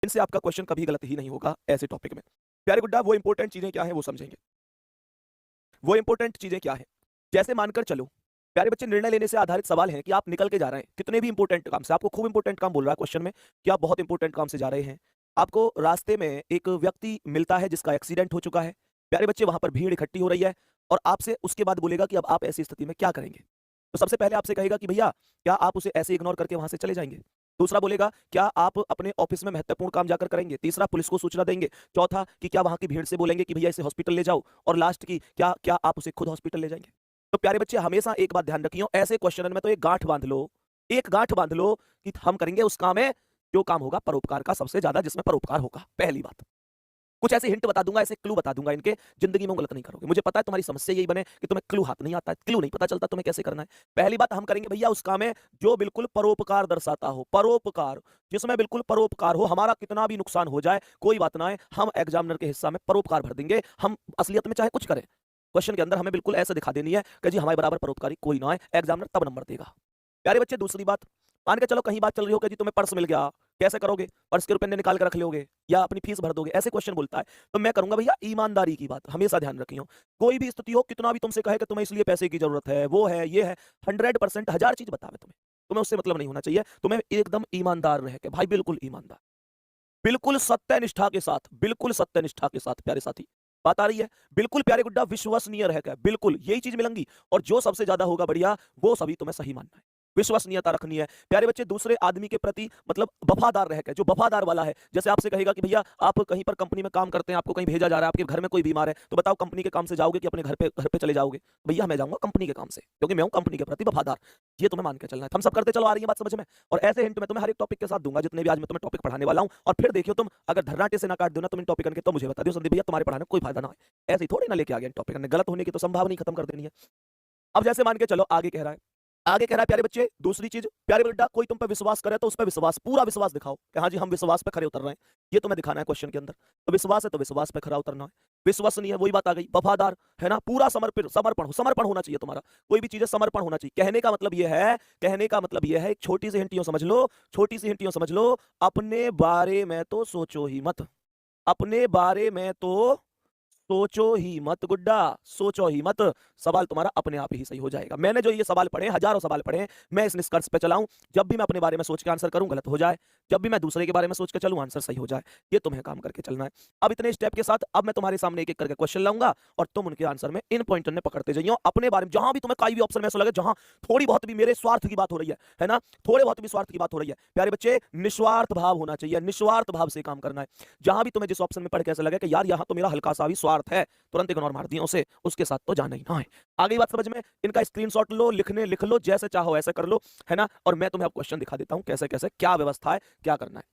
इनसे आपका क्वेश्चन कभी गलत ही नहीं होगा ऐसे टॉपिक में। प्यारे गुड्डा, वो इंपॉर्टेंट चीजें क्या है वो समझेंगे। वो इंपॉर्टेंट चीजें क्या है, जैसे मानकर चलो प्यारे बच्चे, निर्णय लेने से आधारित सवाल है कि आप निकल के जा रहे हैं कितने भी इंपॉर्टेंट काम से, आपको खूब इंपॉर्टेंट काम बोल रहा है क्वेश्चन में कि आप बहुत इंपॉर्टेंट काम से जा रहे हैं, आपको रास्ते में एक व्यक्ति मिलता है जिसका एक्सीडेंट हो चुका है, प्यारे बच्चे वहां पर भीड़ इकट्ठी हो रही है और आपसे उसके बाद बोलेगा कि अब आप ऐसी स्थिति में क्या करेंगे। तो सबसे पहले आपसे कहेगा कि भैया क्या आप उसे ऐसे इग्नोर करके वहां से चले जाएंगे। दूसरा बोलेगा क्या आप अपने ऑफिस में महत्वपूर्ण काम जाकर करेंगे। तीसरा पुलिस को सूचना देंगे। चौथा कि क्या वहां की भीड़ से बोलेंगे कि भैया इसे हॉस्पिटल ले जाओ। और लास्ट की क्या क्या आप उसे खुद हॉस्पिटल ले जाएंगे। तो प्यारे बच्चे हमेशा एक बात ध्यान रखियो, ऐसे क्वेश्चन में तो एक गांठ बांध लो, एक गांठ बांध लो कि हम करेंगे उस काम में जो काम होगा परोपकार का सबसे ज्यादा, जिसमें परोपकार होगा। पहली बात, कुछ ऐसे हिंट बता दूंगा, ऐसे क्लू बता दूंगा इनके, जिंदगी में गलत नहीं करोगे। मुझे पता है तुम्हारी समस्या यही बने कि तुम्हें क्लू हाथ नहीं आता है, क्लू नहीं पता चलता तुम्हें कैसे करना है। पहली बात, हम करेंगे भैया उस काम में जो बिल्कुल परोपकार दर्शाता हो, परोपकार, जिसमें बिल्कुल परोपकार हो, हमारा कितना भी नुकसान हो जाए कोई बात ना है, हम एग्जामिनर के हिस्सा में परोपकार भर देंगे। हम असलियत में चाहे कुछ करें, क्वेश्चन के अंदर हमें बिल्कुल ऐसे दिखा देनी है कि जी हमारे बराबर परोपकारी कोई ना है, एग्जामिनर तब नंबर देगा। प्यारे बच्चे दूसरी बात, मान के चलो कहीं बात चल रही हो कि जी तुम्हें पर्स मिल गया, कैसे करोगे, पर्स के रुपए निकाल कर रख लोगे या अपनी फीस भर दोगे, ऐसे क्वेश्चन बोलता है। तो मैं करूंगा भैया ईमानदारी की बात हमेशा ध्यान रखियो। कोई भी स्थिति हो, कितना भी तुमसे कहे कि तुम्हें इसलिए पैसे की जरूरत है, वो है ये है, 100% 1000 चीज बतावे तुम्हें, तुम्हें उससे मतलब नहीं होना चाहिए। तुम्हें एकदम ईमानदार रह के, भाई बिल्कुल ईमानदार, बिल्कुल सत्यनिष्ठा के साथ, बिल्कुल सत्यनिष्ठा के साथ प्यारे साथी, बात आ रही है, बिल्कुल प्यारे गुड्डा विश्वसनीय रह के, बिल्कुल यही चीज मिलेंगी। और जो सबसे ज्यादा होगा बढ़िया, वो सभी तुम्हें सही मानना है, विश्वसनीयता रखनी है प्यारे बच्चे। दूसरे आदमी के प्रति मतलब वफादार रह के, जो वफादार वाला है, जैसे आपसे कहेगा कि भैया आप कहीं पर कंपनी में काम करते हैं, आपको कहीं भेजा जा रहा है, आपके घर में कोई बीमार है, तो बताओ कंपनी के काम से जाओगे कि अपने घर पे चले जाओगे। भैया मैं जाऊंगा कंपनी के काम से, क्योंकि मैं हूं कंपनी के प्रति वफादार। ये तुम्हें मान के चलना है। हम सब करते चलो, आ रही है बात समझ में। और ऐसे हिंट मैं तुम्हें हर एक टॉपिक के साथ दूंगा, जितने भी आज मैं तुम्हें टॉपिक पढ़ाने वाला हूं। और फिर देखियो तुम अगर धर्राटे से ना काट दो ना तुम इन टॉपिक के, तो मुझे बता दियो संदीप भैया तुम्हारे पढ़ाने में कोई फायदा ना है। ऐसे ही थोड़ी ना लेके आ गया इन टॉपिक, गलत होने की तो संभावना ही खत्म कर देनी है। अब जैसे मान के चलो आगे कह रहा है, आगे कह रहा है प्यारे बच्चे दूसरी चीज, प्यारे बेटा कोई तुम पे विश्वास करे तो उस पे विश्वास, पूरा विश्वास दिखाओ कि हाँ जी हम विश्वास पे खरे उतर रहे हैं। ये तुम्हें दिखाना है क्वेश्चन के अंदर। तो विश्वास है तो विश्वास पे खरा उतरना है। विश्वसनीय, वही बात आ गई, वफादार है ना, पूरा समर्पित, समर्पण होना चाहिए तुम्हारा। कोई भी चीज समर्पण होना चाहिए। कहने का मतलब ये है, कहने का मतलब ये है, एक छोटी सी हिंटियों समझ लो, छोटी सी हिंटियों समझ लो, अपने बारे में तो सोचो ही मत, अपने बारे में तो सोचो ही मत गुड्डा, सोचो ही मत। सवाल तुम्हारा अपने आप ही सही हो जाएगा। मैंने जो ये सवाल पढ़े, हजारों सवाल पढ़े हैं, मैं इस निष्कर्ष पे चलाऊं, जब भी मैं अपने बारे में सोच के आंसर करूं गलत हो जाए, जब भी मैं दूसरे के बारे में सोच के चलूं आंसर सही हो जाए। ये तुम्हें काम करके चलना है। अब इतने स्टेप के साथ अब मैं तुम्हारे सामने एक एक करके क्वेश्चन लाऊंगा और तुम उनके आंसर में इन पॉइंटर ने पकड़ते जाइए अपने बारे में। जहां भी तुम्हें कोई भी ऑप्शन में ऐसा लगे जहां थोड़ी बहुत भी मेरे स्वार्थ की बात हो रही है ना, थोड़े बहुत भी स्वार्थ की बात हो रही है, प्यारे बच्चे निस्वार्थ भाव होना चाहिए, निस्वार्थ भाव से काम करना है। जहां भी तुम्हें जिस ऑप्शन में पढ़ के ऐसा लगे कि यार यहां तो मेरा हल्का सा भी स्वार्थ है, तुरंत इग्नोर मार दिया उसे, उसके साथ तो जाना ही ना है। आगे बात समझ में, इनका स्क्रीनशॉट लो, लिखने लिख लो, जैसे चाहो ऐसे कर लो, है ना। और मैं तुम्हें अब क्वेश्चन दिखा देता हूं कैसे कैसे क्या व्यवस्था है, क्या करना है।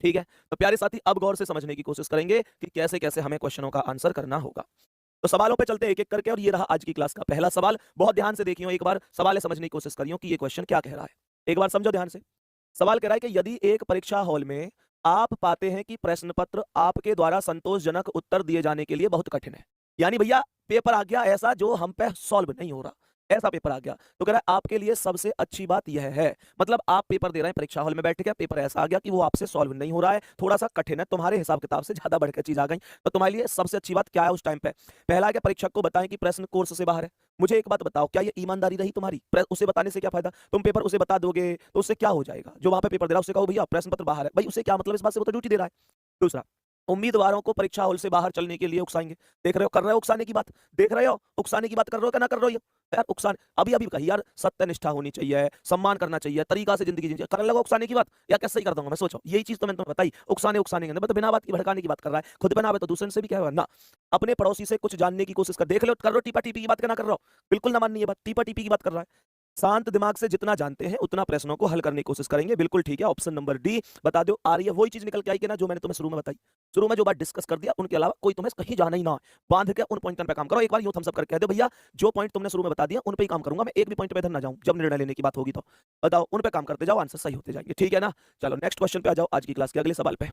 ठीक है, तो प्यारे साथी अब गौर से समझने की कोशिश करेंगे कि कैसे कैसे हमें क्वेश्चनों का आंसर करना होगा। तो सवालों पे चलते हैं एक एक करके, और ये रहा आज की क्लास का पहला सवाल। बहुत ध्यान से देखियो, एक बार सवाल समझने की कोशिश करियो कि ये क्वेश्चन क्या कह रहा है। एक बार समझो ध्यान से। सवाल कह रहा है कि यदि एक परीक्षा हॉल में आप पाते हैं कि प्रश्न पत्र आपके द्वारा संतोषजनक उत्तर दिए जाने के लिए बहुत कठिन है, यानी भैया पेपर आ गया ऐसा जो हम पे सॉल्व नहीं हो रहा, ऐसा पेपर आ गया, तो कह रहा है आपके लिए सबसे अच्छी बात यह है, मतलब आप पेपर दे रहे हैं परीक्षा हॉल में बैठ के, पेपर ऐसा आ गया कि वो आपसे सॉल्व नहीं हो रहा है, थोड़ा सा कठिन है, तुम्हारे हिसाब किताब से ज्यादा बढ़कर चीज आ गई, तो तुम्हारे लिए सबसे अच्छी बात क्या है उस टाइम पे। पहला क्या, परीक्षक को बताएं कि प्रश्न कोर्स से बाहर है। मुझे एक बात बताओ, क्या ये ईमानदारी रही तुम्हारी? उसे बताने से क्या फायदा, तुम पेपर उसे बता दोगे तो उससे क्या हो जाएगा, जो वहां पे पेपर दे रहा है उसे कहो भैया प्रश्न पत्र बाहर है, भाई उसे क्या मतलब इस बात से, वो तो ड्यूटी दे रहा है। दूसरा, उम्मीदवारों को परीक्षा हॉल से बाहर चलने के लिए उकसाएंगे। देख रहे हो, कर रहे हो उकसाने की बात, देख रहे हो उकसाने की बात कर रहे हो क्या ना कर रहे हो यार, उकसाने अभी अभी कही यार, सत्यनिष्ठा होनी चाहिए, सम्मान करना चाहिए, तरीका से जिंदगी जीनी चाहिए, करने लगो उकसाने की बात, या कैसे ही कर दूंगा मैं, सोचो यही चीज तो मैंने तुम्हें बताई, उकसाने उकसाने के अंदर, तो बिना बात की भड़काने की बात कर रहा है, खुद बनावे तो दूसरे से भी क्या है ना। अपने पड़ोसी से कुछ जानने की कोशिश कर, देख लो कर रहे हो टीपा टीपी की बात करना कर रहा हो, बिल्कुल ना माननी है बात, टीपा टीपी की बात कर रहा है। शांत दिमाग से जितना जानते हैं उतना प्रश्नों को हल करने की कोशिश करेंगे, बिल्कुल ठीक है, ऑप्शन नंबर डी बता दो। आ रही है वही चीज निकल के आई कि ना जो मैंने तुम्हें शुरू में बताई, शुरू में जो बात डिस्कस कर दिया, उनके अलावा कोई तुम्हें कहीं जाना ही ना है, बांध के उन पॉइंट पे काम करो। एक बार यूं थम्स अप करके कह दो भैया जो पॉइंट तुमने शुरू में बता दिया उन पे ही काम करूंगा मैं, एक भी पॉइंट पे इधर ना जाऊं, जब निर्णय लेने की बात होगी तो बताओ उन पे काम करते जाओ, आंसर सही होते जाएंगे, ठीक है ना। चलो नेक्स्ट क्वेश्चन पे आ जाओ, आज की क्लास के अगले सवाल पे।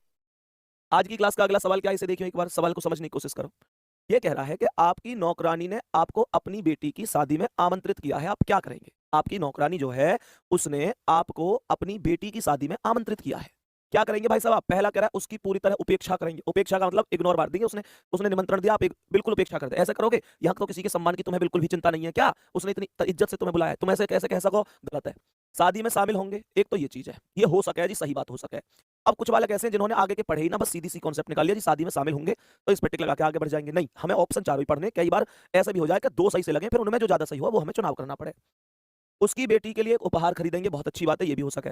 आज की क्लास का अगला सवाल क्या है, इसे देखियो एक बार, सवाल को समझने की कोशिश करो। ये कह रहा है कि आपकी नौकरानी ने आपको अपनी बेटी की शादी में आमंत्रित किया है, आप क्या करेंगे। आपकी नौकरानी जो है उसने आपको अपनी बेटी की शादी में आमंत्रित किया है, क्या करेंगे भाई साहब आप? पहला कह रहा है उसकी पूरी तरह उपेक्षा करेंगे। उपेक्षा का मतलब इग्नोर मार देंगे। उसने उसने निमंत्रण दिया, आप बिल्कुल उपेक्षा कर दे। ऐसा करोगे? यहाँ तो किसी के सम्मान की तुम्हें बिल्कुल भी चिंता नहीं है क्या? उसने इतनी इज्जत से तुम्हें बुलाया है, तुम ऐसे कैसे कह सको? गलत है। शादी में शामिल होंगे, एक तो ये चीज है, ये हो सके जी, सही बात हो सके। अब कुछ वाले कैसे हैं जिन्होंने आगे के पढ़े ही ना, बस सीधी सी कॉन्सेप्ट निकाल लिया जी, शादी में शामिल होंगे तो इस पे टिक लगा के आगे बढ़ जाएंगे। नहीं, हमें ऑप्शन चारों ही पढ़ने। कई बार ऐसा भी हो जाए कि दो सही से लगे, फिर उनमें जो ज्यादा सही हुआ वो हमें चुनाव करना पड़े। उसकी बेटी के लिए एक उपहार खरीदेंगे, बहुत अच्छी बात है, ये भी हो सके।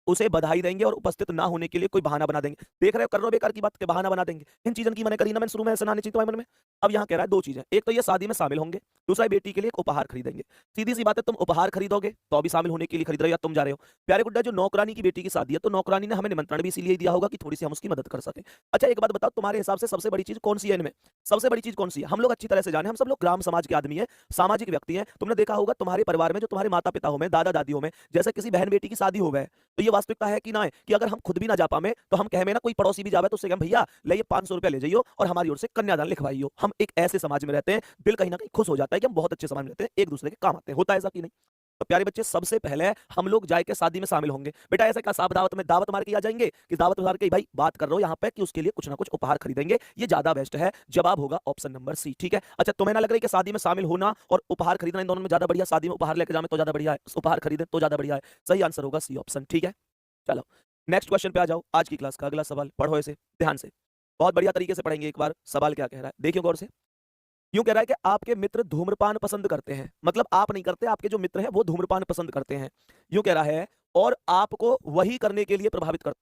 उसे बधाई देंगे और उपस्थित ना होने के लिए कोई बहाना बना देंगे। देख रहे हो, कर रहे हो बेकार की बात के बहाना बना देंगे। इन चीजों की मैंने करी ना, मैंने शुरू में ऐसा आनी चाहिए तुम्हारे मन में। अब यहाँ कह रहा है दो चीजें, एक तो ये शादी में शामिल होंगे, दूसरा बेटी के लिए एक उपहार खरीदेंगे। सीधी सी बात है, तुम उपहार खरीदोगे तो अभी शामिल होने के लिए खरीद रहे हो या तुम जा रहे हो? प्यारे गुड्डा, जो नौकरानी की बेटी की शादी है तो नौकरानी ने हमें निमंत्रण भी इसीलिए दिया होगा कि थोड़ी सी हम उसकी मदद कर सके। अच्छा एक बात बताओ, तुम्हारे हिसाब से सबसे बड़ी चीज कौन सी है इनमें? सबसे बड़ी चीज कौन सी है? हम लोग अच्छी तरह से जाने, हम सब लोग ग्राम समाज के आदमी है, सामाजिक व्यक्ति है। तुमने देखा होगा तुम्हारे परिवार में जो तुम्हारे माता पिता हो में, दादा दादियों में, जैसे किसी बहन बेटी की शादी हो गए तो ये वास्तविकता है कि ना है कि अगर हम खुद भी ना जा पाए तो हम कहे में ना कोई पड़ोसी भी जावे तो उससे कहें भैया ले ये 500 रुपया ले जाइयो और हमारी ओर से कन्यादान लिखवाइयो। हम एक ऐसे समाज में रहते हैं, दिल कहीं ना कहीं खुश हो जाता है कि हम बहुत अच्छे समाज में रहते हैं, एक दूसरे के काम आते हैं। होता है ऐसा कि नहीं? तो प्यारे बच्चे, सबसे पहले हम लोग जाके शादी में शामिल होंगे। बेटा ऐसा क्या साहब दावत में दावत मार के आ जाएंगे कि दावत मार के भाई बात कर रहा हूं यहाँ पे कि उसके लिए कुछ ना कुछ उपहार खरीदेंगे? ये ज्यादा बेस्ट है। जवाब होगा ऑप्शन नंबर सी। ठीक है, अच्छा तुम्हें ना लग रहा है कि शादी में शामिल होना और उपहार खरीदना इन दोनों में ज्यादा बढ़िया? शादी में उपहार लेकर जाए तो ज्यादा बढ़िया है, उपहार खरीदे तो ज्यादा बढ़िया है। सही आंसर होगा सी ऑप्शन। ठीक है, चलो नेक्स्ट क्वेश्चन पे आ जाओ। आज की क्लास का अगला सवाल पढ़ो इसे ध्यान से, बहुत बढ़िया तरीके से पढ़ेंगे। एक बार सवाल क्या कह रहा है देखियो गौर से। यूं कह रहा है कि आपके मित्र धूम्रपान पसंद करते हैं, मतलब आप नहीं करते, आपके जो मित्र हैं वो धूम्रपान पसंद करते हैं। यूं कह रहा है और आपको वही करने के लिए प्रभावित करते।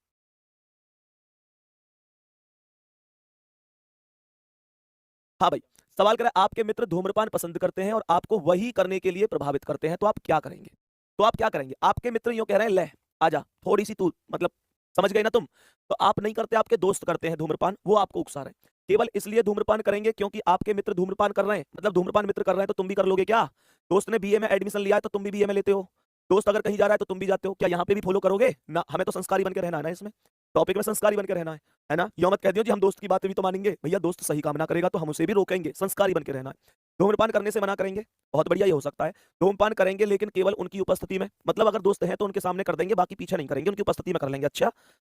हाँ भाई, सवाल कर रहा है आपके मित्र धूम्रपान पसंद करते हैं और आपको वही करने के लिए प्रभावित करते हैं, तो आप क्या करेंगे? तो आप क्या करेंगे? आपके मित्र यूं कह रहे हैं ले आजा थोड़ी सी तू, मतलब समझ गए ना तुम? तो आप नहीं करते, आपके दोस्त करते हैं धूम्रपान, वो आपको उकसा रहे हैं। केवल इसलिए धूम्रपान करेंगे क्योंकि आपके मित्र धूम्रपान कर रहे हैं, मतलब धूम्रपान मित्र कर रहे हैं तो तुम भी कर लोगे क्या? दोस्त ने बीए में एडमिशन लिया है तो तुम भी बीए में लेते हो। दोस्त अगर कहीं जा रहा है तो तुम भी जाते हो, क्या यहाँ पे भी फॉलो करोगे ना? हमें तो संस्कारी बन के रहना है ना, इसमें टॉपिक में संस्कारी बन के रहना है ना? यो मत कह दियो जी हम दोस्त की बातें भी तो मानेंगे। भैया दोस्त सही काम ना करेगा तो हम उसे भी रोकेंगे, संस्कारी बन के रहना है। धूम्रपान करने से मना करेंगे, बहुत बढ़िया ये हो सकता है। धूम्रपान करेंगे लेकिन केवल उनकी उपस्थिति में, मतलब अगर दोस्त हैं तो उनके सामने कर देंगे, बाकी पीछे नहीं करेंगे, उनकी उपस्थिति में कर लेंगे। अच्छा,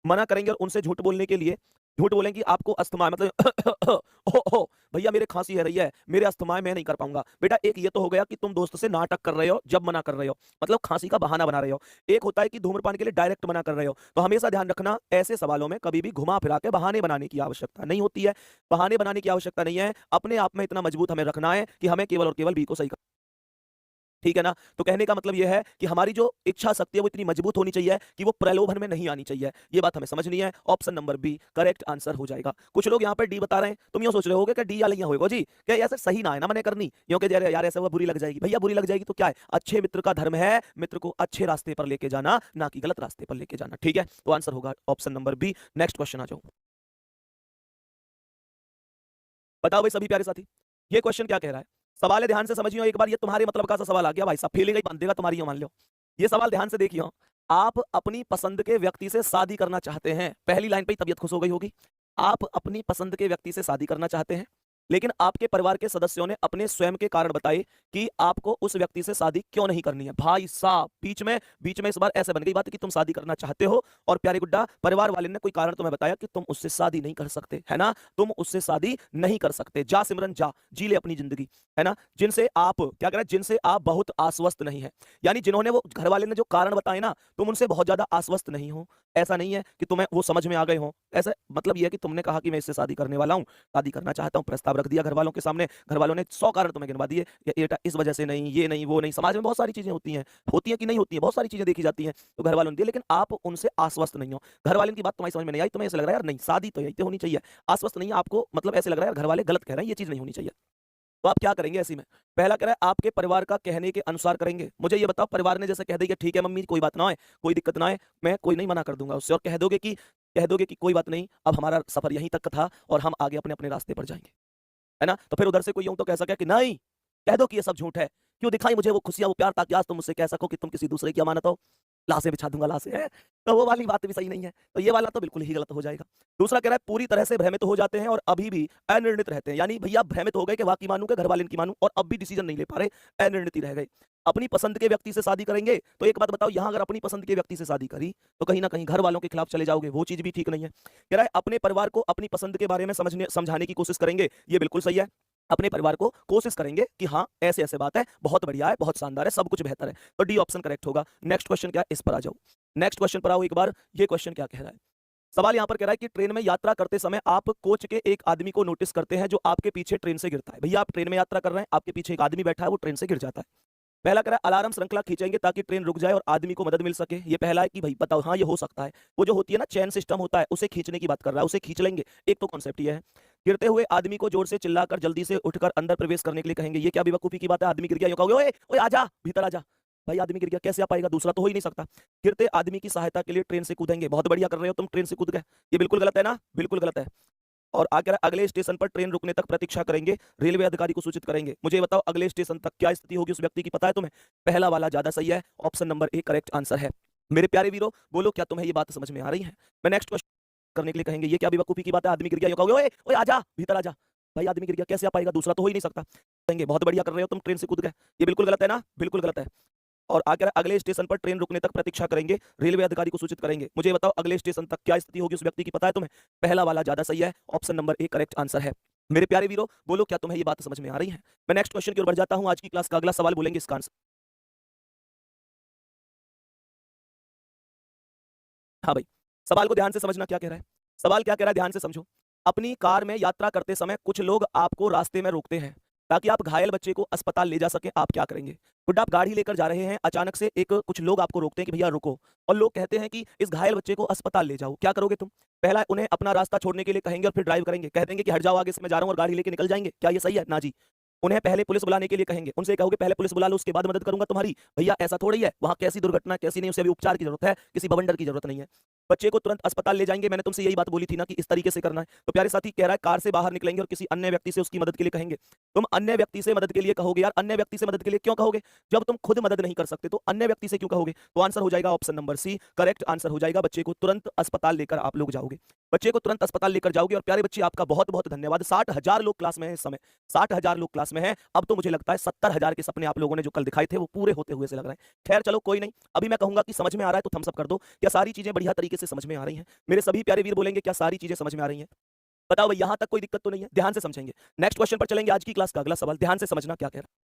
मना करेंगे और उनसे झूठ बोलने के लिए, झूठ बोलेंगे आपको अस्थमा है, मतलब ओ भैया मेरे खांसी है रही है, मेरे अस्थमा है, मैं नहीं कर पाऊंगा। बेटा एक ये तो हो गया कि तुम दोस्त से नाटक कर रहे हो जब मना कर रहे हो, मतलब खांसी का बहाना बना रहे हो। एक होता है कि धूम्रपान के लिए डायरेक्ट मना कर रहे हो। तो हमेशा ध्यान रखना, ऐसे सवालों में कभी भी घुमा फिरा के बहाने बनाने की आवश्यकता नहीं होती है। बहाने बनाने की आवश्यकता नहीं है, अपने आप में इतना मजबूत हमें रखना है कि हमें केवल और केवल बी को सही, ठीक है ना? तो कहने का मतलब यह है कि हमारी जो इच्छा शक्ति है वो इतनी मजबूत होनी चाहिए कि वो प्रलोभन में नहीं आनी चाहिए। ये बात हमें समझनी है। Option number B correct answer हो जाएगा। कुछ लोग यहाँ पर डी बता रहे हैं, तुम यूं सोच रहे होगे कि डी वाले यहाँ होगा जी, क्या ऐसे सही ना है ना मैंने करनी, क्योंकि यार ऐसा हुआ बुरी लग जाएगी। भैया बुरी लग जाएगी तो क्या है, अच्छे मित्र का धर्म है मित्र को अच्छे रास्ते पर लेके जाना, ना कि गलत रास्ते पर लेके जाना। ठीक है, तो आंसर होगा option number B. Next question आ जाओ। बताओ भाई सभी प्यारे साथी, ये क्वेश्चन क्या कह रहा है? सवाल है, ध्यान से समझियो एक बार। ये तुम्हारे मतलब का सा सवाल आ गया भाई साहब, फीलिंग ही बांध देगा तुम्हारी, मान लो। ये सवाल ध्यान से देखियो। आप अपनी पसंद के व्यक्ति से शादी करना चाहते हैं, पहली लाइन पे ही तबीयत खुश हो गई होगी। आप अपनी पसंद के व्यक्ति से शादी करना चाहते हैं, लेकिन आपके परिवार के सदस्यों ने अपने स्वयं के कारण बताए कि आपको उस व्यक्ति से शादी क्यों नहीं करनी है। भाई साहब बीच में इस बार ऐसे बन गई बात कि तुम शादी करना चाहते हो और प्यारे गुड्डा परिवार वाले ने कोई कारण तुम्हें बताया कि तुम उससे शादी नहीं कर सकते, है ना? तुम उससे शादी नहीं कर सकते। जा सिमरन जा, जी ले अपनी जिंदगी, है ना? जिनसे आप क्या करें, जिनसे आप बहुत आश्वस्त नहीं है, यानी जिन्होंने वो घर वाले ने जो कारण बताए ना, तुम उनसे बहुत ज्यादा आश्वस्त नहीं हो। ऐसा नहीं है कि तुम्हें वो समझ में आ गए हो, ऐसा मतलब यह है कि तुमने कहा कि मैं इससे शादी करने वाला हूं, शादी करना चाहता हूं, प्रस्ताव रख दिया घर वालों के सामने, घर वालों ने 100 कारण तुम्हें गिनवा दिए, ये बेटा इस वजह से नहीं, ये नहीं, वो नहीं। समाज में बहुत सारी चीजें होती हैं कि नहीं होती हैं, बहुत सारी चीजें देखी जाती हैं, तो घर वालों ने दिए, लेकिन आप उनसे आश्वस्त नहीं हो। घर वालों की बात तुम्हारी समझ में नहीं आई, तुम्हें ऐसा लग रहा है यार नहीं शादी तो यही तो होनी चाहिए, आश्वस्त नहीं है आपको, मतलब ऐसे लग रहा है यार घर वाले गलत कह रहे हैं, ये चीज नहीं होनी चाहिए। तो आप क्या करेंगे ऐसी में? पहला कह रहा है आपके परिवार का कहने के अनुसार करेंगे। मुझे ये बताओ, परिवार ने जैसे कह दिया ठीक है मम्मी कोई बात ना है, कोई दिक्कत ना है, मैं कोई नहीं मना कर दूंगा उससे, और कह दोगे कि कोई बात नहीं, अब हमारा सफर यहीं तक का था और हम आगे अपने अपने रास्ते पर जाएंगे, है ना? तो फिर उधर से कोई यूं तो कह सके कि नहीं, कह दो कि ये सब झूठ है, क्यों दिखाई मुझे वो खुशियां वो प्यार, ताकि आज तुम मुझसे कह सको कि तुम किसी दूसरे की अमानत हो। लाशें बिछा दूंगा लाशें है, तो वो वाली बात भी सही नहीं है। तो ये वाला तो बिल्कुल ही गलत हो जाएगा। दूसरा कह रहा है पूरी तरह से भ्रमित हो जाते हैं और अभी भी अनिर्णित रहते हैं, यानी भैया भ्रमित हो गए कि वाकई मानूं कि घर वाले की मानूं, और अब भी डिसीजन नहीं ले पा रहे, अनिर्णित ही रह गए। अपनी पसंद के व्यक्ति से शादी करेंगे, तो एक बात बताओ, यहां अगर अपनी पसंद के व्यक्ति से शादी करी तो कहीं ना कहीं घर वालों के खिलाफ चले जाओगे, वो चीज भी ठीक नहीं है। कह रहा है अपने परिवार को अपनी पसंद के बारे में समझाने की कोशिश करेंगे, ये बिल्कुल सही है। अपने परिवार को कोशिश करेंगे कि हाँ ऐसे ऐसे बात है, बहुत बढ़िया है, बहुत शानदार है, सब कुछ बेहतर है, तो डी ऑप्शन करेक्ट होगा। नेक्स्ट क्वेश्चन क्या है, इस पर आ जाओ। नेक्स्ट क्वेश्चन पर आओ एक बार। ये क्वेश्चन क्या कह रहा है, सवाल यहां पर कह रहा है कि ट्रेन में यात्रा करते समय आप कोच के एक आदमी को नोटिस करते हैं जो आपके पीछे ट्रेन से गिरता है। भैया आप ट्रेन में यात्रा कर रहे हैं, आपके पीछे एक आदमी बैठा है, वो ट्रेन से गिर जाता है। पहला कह रहा है अलार्म श्रृंखला खींचेंगे ताकि ट्रेन रुक जाए और आदमी को मदद मिल सके। ये पहला है कि भाई बताओ, हाँ ये हो सकता है, वो जो होती है ना चैन सिस्टम होता है, उसे खींचने की बात कर रहा है, उसे खींच लेंगे। एक तो कॉन्सेप्ट ये है। गिरते हुए आदमी को जोर से चिल्लाकर जल्दी से उठकर अंदर प्रवेश करने के लिए कहेंगे, ये क्या बेवकूफी की बात है, आदमी गिर गया, यूं कहोगे ओए ओए आजा भीतर आजा। भाई आदमी गिर गया, कैसे आ पाएगा, दूसरा तो हो ही नहीं सकता। गिरते आदमी की सहायता के लिए ट्रेन से कूदेंगे, बहुत बढ़िया कर रहे हो तुम, ट्रेन से कूद गए, ये बिल्कुल गलत है ना, बिल्कुल गलत है। और आगे अगले स्टेशन पर ट्रेन रुकने तक प्रतीक्षा करेंगे, रेलवे अधिकारी को सूचित करेंगे। मुझे बताओ अगले स्टेशन तक क्या स्थिति होगी उस व्यक्ति की, पता है तुम्हें? पहला वाला ज्यादा सही है, option number A correct answer है। मेरे प्यारे वीरो बोलो, क्या तुम्हें ये बात समझ में आ रही है? मैं नेक्स्ट क्वेश्चन करने के लिए कहेंगे, ये क्या बेवकूफी की बात है, आदमी गिर गया, यूं कहोगे ओए ओए आजा भीतर आजा। भाई आदमी गिर गया, कैसे आ पाएगा, दूसरा तो हो ही नहीं सकता। कहेंगे बहुत बढ़िया कर रहे हो तुम, ट्रेन से कूद गए, ये बिल्कुल गलत है ना, बिल्कुल गलत है। और आगे अगले स्टेशन पर ट्रेन रुकने तक प्रतीक्षा करेंगे, रेलवे अधिकारी को सूचित करेंगे। मुझे बताओ अगले स्टेशन तक क्या स्थिति होगी उस व्यक्ति की, पता है तुम्हें? पहला वाला ज्यादा सही है, option number A correct answer है। मेरे प्यारे वीरो बोलो, क्या तुम्हें ये बात समझ में आ रही है? मैं नेक्स्ट क्वेश्चन की ओर बढ़ जाता हूं। आज की क्लास का अगला सवाल बोलेंगे इसका आंसर। हाँ भाई, सवाल को ध्यान से समझना, क्या कह रहा है सवाल, क्या कह रहा है, ध्यान से समझो। अपनी कार में यात्रा करते समय कुछ लोग आपको रास्ते में रोकते हैं ताकि आप घायल बच्चे को अस्पताल ले जा सके, आप क्या करेंगे? गुड्डा आप गाड़ी लेकर जा रहे हैं, अचानक से एक कुछ लोग आपको रोकते हैं कि भैया रुको, और लोग कहते हैं कि इस घायल बच्चे को अस्पताल ले जाओ, क्या करोगे तुम? पहला उन्हें अपना रास्ता छोड़ने के लिए कहेंगे और फिर ड्राइव करेंगे, कह देंगे कि हट जाओ आगे से, मैं जा रहा हूं, और गाड़ी लेके निकल जाएंगे, क्या ये सही है? ना जी। उन्हें पहले पुलिस बुलाने के लिए कहेंगे, उनसे कहोगे पहले पुलिस बुला लो उसके बाद मदद करूंगा तुम्हारी। भैया ऐसा थोड़ी है, वहां कैसी दुर्घटना कैसी नहीं, उसे अभी उपचार की जरूरत है, किसी बवंडर की जरूरत नहीं है। बच्चे को तुरंत अस्पताल ले जाएंगे, मैंने तुमसे यही बात बोली थी ना कि इस तरीके से करना है। तो प्यारे साथी कह रहा है कार से बाहर निकलेंगे और किसी अन्य व्यक्ति से उसकी मदद के लिए कहेंगे। तुम अन्य व्यक्ति से मदद के लिए कहोगे यार, अन्य व्यक्ति से मदद के लिए क्यों कहोगे? जब तुम खुद मदद नहीं कर सकते तो अन्य व्यक्ति से क्यों कहोगे? तो आंसर हो जाएगा option number C, correct answer हो जाएगा। बच्चे को तुरंत अस्पताल लेकर आप लोग जाओगे, बच्चे को तुरंत अस्पताल लेकर जाओगे। और प्यारे बच्चे आपका बहुत बहुत धन्यवाद। 60,000 लोग क्लास में है इस समय, 60,000 लोग क्लास में है। अब तो मुझे लगता है 70,000 के सपने आप लोगों ने जो कल दिखाए थे वो पूरे होते हुए से लग रहे हैं। खैर चलो कोई नहीं, अभी मैं कहूंगा कि समझ में आ रहा है तो थम्स अप कर दो। क्या सारी चीजें बढ़िया तरीके से समझ में आ रही हैं? मेरे सभी प्यारे वीर बोलेंगे क्या सारी चीजें समझ में आ रही हैं? बताओ भाई, यहां तक कोई दिक्कत तो नहीं है? ध्यान से समझेंगे। नेक्स्ट क्वेश्चन पर चलेंगे। आज की क्लास का अगला सवाल ध्यान से समझना क्या कह रहा है।